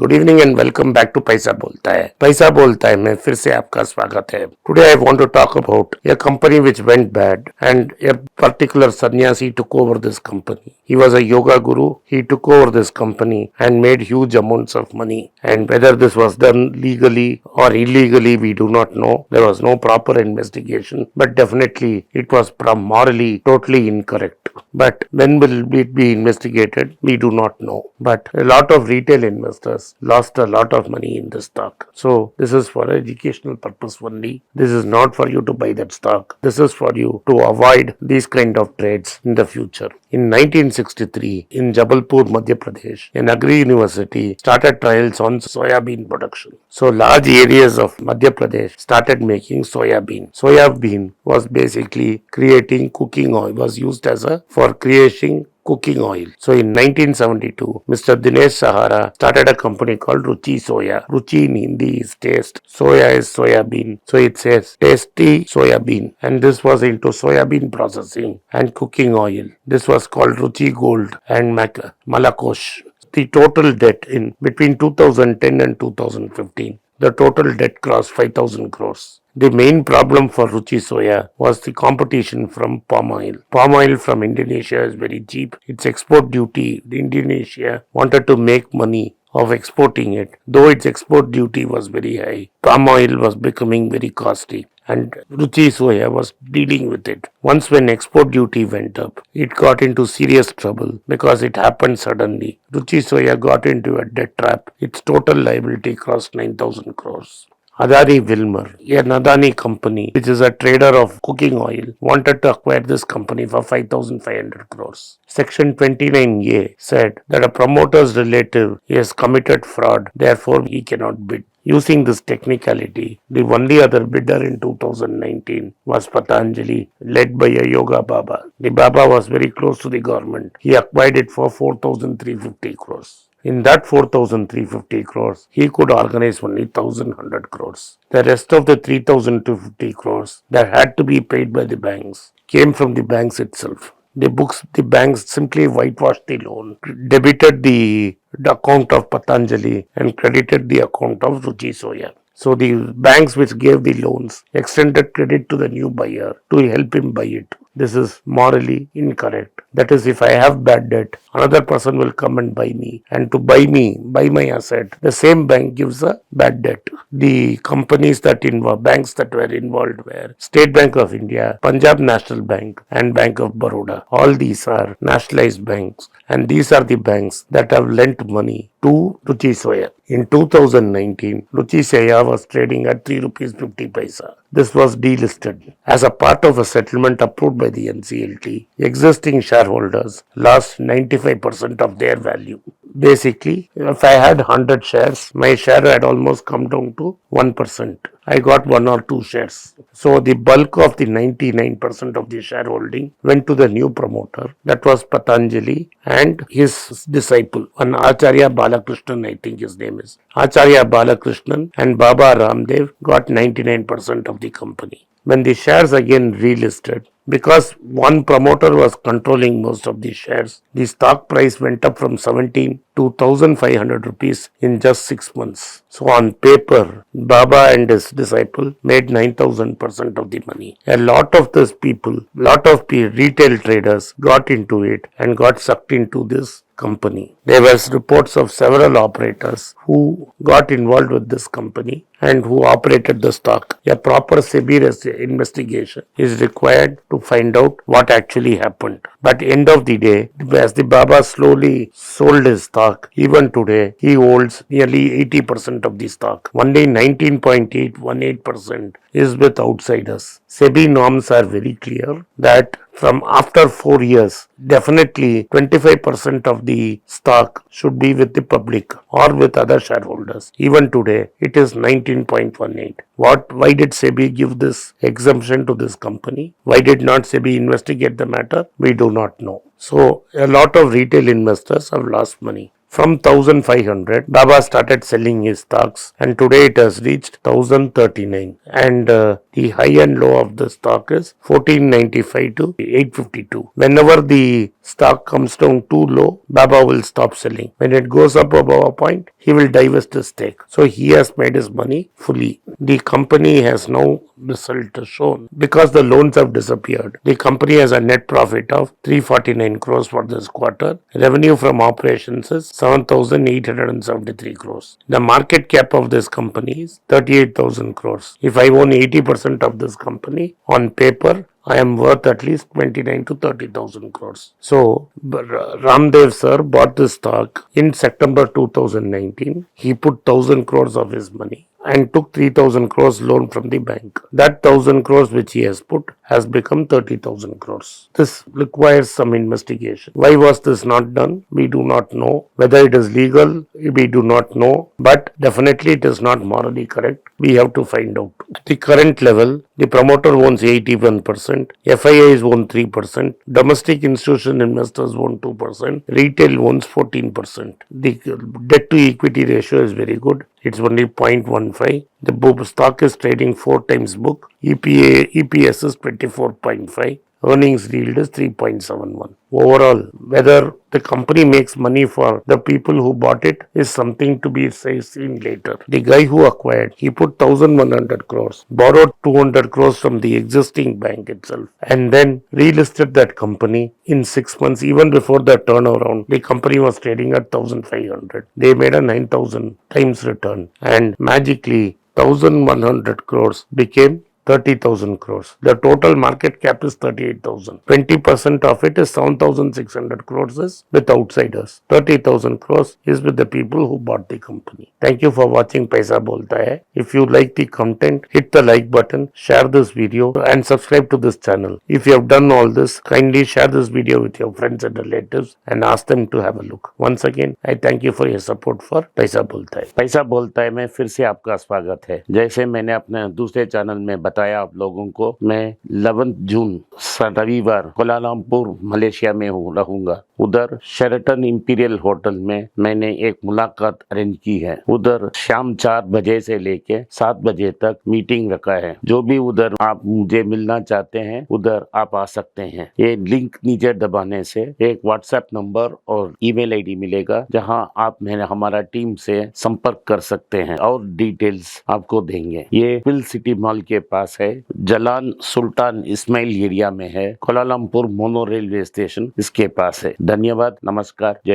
Good evening and welcome back to Paisa Bolta है। पैसा बोलता है में फिर से आपका स्वागत है। Today I want to talk about a company which went bad and a particular sannyasi took over this company. He was a yoga guru. He took over this company and made huge amounts of money. And whether this was done legally or illegally, we do not know. There was no proper investigation, but definitely it was morally totally incorrect. But when will it be investigated? We do not know. But a lot of retail investors lost a lot of money in the stock. So this is for educational purpose only. This is not for you to buy that stock. This is for you to avoid these kind of trades in the future. In 1963, in Jabalpur, Madhya Pradesh, an agri university started trials on soya bean production. So large areas of Madhya Pradesh started making soya bean. Soya bean was basically creating cooking oil, was used as a for creating cooking oil. So in 1972, Mr. Dinesh Sahara started a company called Ruchi Soya. Ruchi in Hindi is taste. Soya is soya bean. So it says tasty soya bean. And this was into soya bean processing and cooking oil. This was called Ruchi Gold and Malakosh. The total debt in between 2010 and 2015, the total debt crossed 5,000 crores. The main problem for Ruchi Soya was the competition from palm oil. Palm oil from Indonesia is very cheap. Its export duty, Indonesia wanted to make money of exporting it. Though its export duty was very high, palm oil was becoming very costly. And Ruchi Soya was dealing with it. Once when export duty went up, it got into serious trouble because it happened suddenly. Ruchi Soya got into a debt trap. Its total liability crossed 9,000 crores. Adani Wilmar, an Adani company, which is a trader of cooking oil, wanted to acquire this company for 5,500 crores. Section 29A said that a promoter's relative has committed fraud, therefore he cannot bid. Using this technicality, the only other bidder in 2019 was Patanjali, led by a yoga Baba. The Baba was very close to the government. He acquired it for 4,350 crores. In that 4,350 crores, he could organize only 1,100 crores. The rest of the 3,250 crores that had to be paid by the banks came from the banks itself. The banks simply whitewashed the loan, debited the account of Patanjali and credited the account of Ruchi Soya. So the banks which gave the loans extended credit to the new buyer to help him buy it. This is morally incorrect. That is, if I have bad debt, another person will come and buy me. And to buy my asset, the same bank gives a bad debt. The companies banks that were involved were State Bank of India, Punjab National Bank, and Bank of Baroda. All these are nationalized banks. And these are the banks that have lent money to Ruchi Soya. In 2019, Ruchi Soya was trading at 3 rupees 50 paisa. This was delisted. As a part of a settlement approved by the NCLT, existing shareholders lost 95% of their value. Basically, if I had 100 shares, my share had almost come down to 1%. I got 1 or 2 shares. So the bulk of the 99% of the shareholding went to the new promoter. That was Patanjali and his disciple, one Acharya Balakrishnan, I think his name is. Acharya Balakrishnan and Baba Ramdev got 99% of the company. When the shares again relisted, because one promoter was controlling most of the shares, the stock price went up from 17 to 1,500 rupees in just 6 months. So on paper, Baba and his disciple made 9,000% of the money. A lot of these people, retail traders got into it and got sucked into this company. There was reports of several operators who got involved with this company and who operated the stock. A proper SEBI investigation is required to find out what actually happened. But end of the day, as the Baba slowly sold his stock, even today, he holds nearly 80% of the stock. Only 19.818% is with outsiders. SEBI norms are very clear that from after 4 years, definitely 25% of the stock should be with the public or with other shareholders. Even today, it is 19.18. Why did SEBI give this exemption to this company? Why did not SEBI investigate the matter? We do not know. So, a lot of retail investors have lost money. From 1500, Baba started selling his stocks, and today it has reached 1039. And the high and low of the stock is 1495 to 852. Whenever the stock comes down too low, Baba will stop selling. When it goes up above a point, he will divest his stake. So he has made his money fully. The company has no result shown because the loans have disappeared. The company has a net profit of 349 crores for this quarter. Revenue from operations is 7,873 crores. The market cap of this company is 38,000 crores. If I own 80% of this company, on paper, I am worth at least 29 to 30,000 crores. So, Ramdev sir bought this stock in September 2019. He put 1,000 crores of his money and took 3,000 crores loan from the bank. That 1,000 crores which he has put has become 30,000 crores. This requires some investigation. Why was this not done? We do not know. Whether it is legal, we do not know. But definitely it is not morally correct. We have to find out. At the current level, the promoter owns 81%, FIIs own 3%, domestic institution investors own 2%, retail owns 14%. The debt to equity ratio is very good. It's only 0.15. The stock is trading 4 times book. EPS is 24.5. Earnings yield is 3.71. Overall, whether the company makes money for the people who bought it is something to be seen later. The guy who acquired, he put 1,100 crores, borrowed 200 crores from the existing bank itself, and then relisted that company in 6 months. Even before the turnaround, the company was trading at 1,500. They made a 9,000 times return, and magically 1,100 crores became 30,000 crores. The total market cap is 38,000. 20% of it is 7,600 crores is with outsiders. 30,000 crores is with the people who bought the company. Thank you for watching Paisa Bolta Hai. If you like the content, hit the like button, share this video and subscribe to this channel. If you have done all this, kindly share this video with your friends and relatives and ask them to have a look. Once again, I thank you for your support for Paisa Bolta Hai. Paisa Bolta Hai में फिर से आपका स्वागत है। जैसे मैंने अपने दूसरे चैनल में बताया आप लोगों को, मैं 11 जून रविवार कोलालमपुर मलेशिया में रहूंगा। उधर शेरेटन इंपीरियल होटल में मैंने एक मुलाकात अरेंज की है। उधर शाम 4 बजे से लेके 7 बजे तक मीटिंग रखा है। जो भी उधर आप मुझे मिलना चाहते हैं उधर आप आ सकते हैं। ये लिंक नीचे दबाने से एक व्हाट्सएप नंबर और ईमेल आईडी मिलेगा जहां आप हमारा टीम से संपर्क कर सकते हैं और डिटेल्स आपको देंगे। ये पिल सिटी मॉल के पास है, जलान सुल्तान इस्माइल एरिया में है, कोलालमपुर मोनो रेलवे स्टेशन इसके पास है। धन्यवाद, नमस्कार, जय हिंद।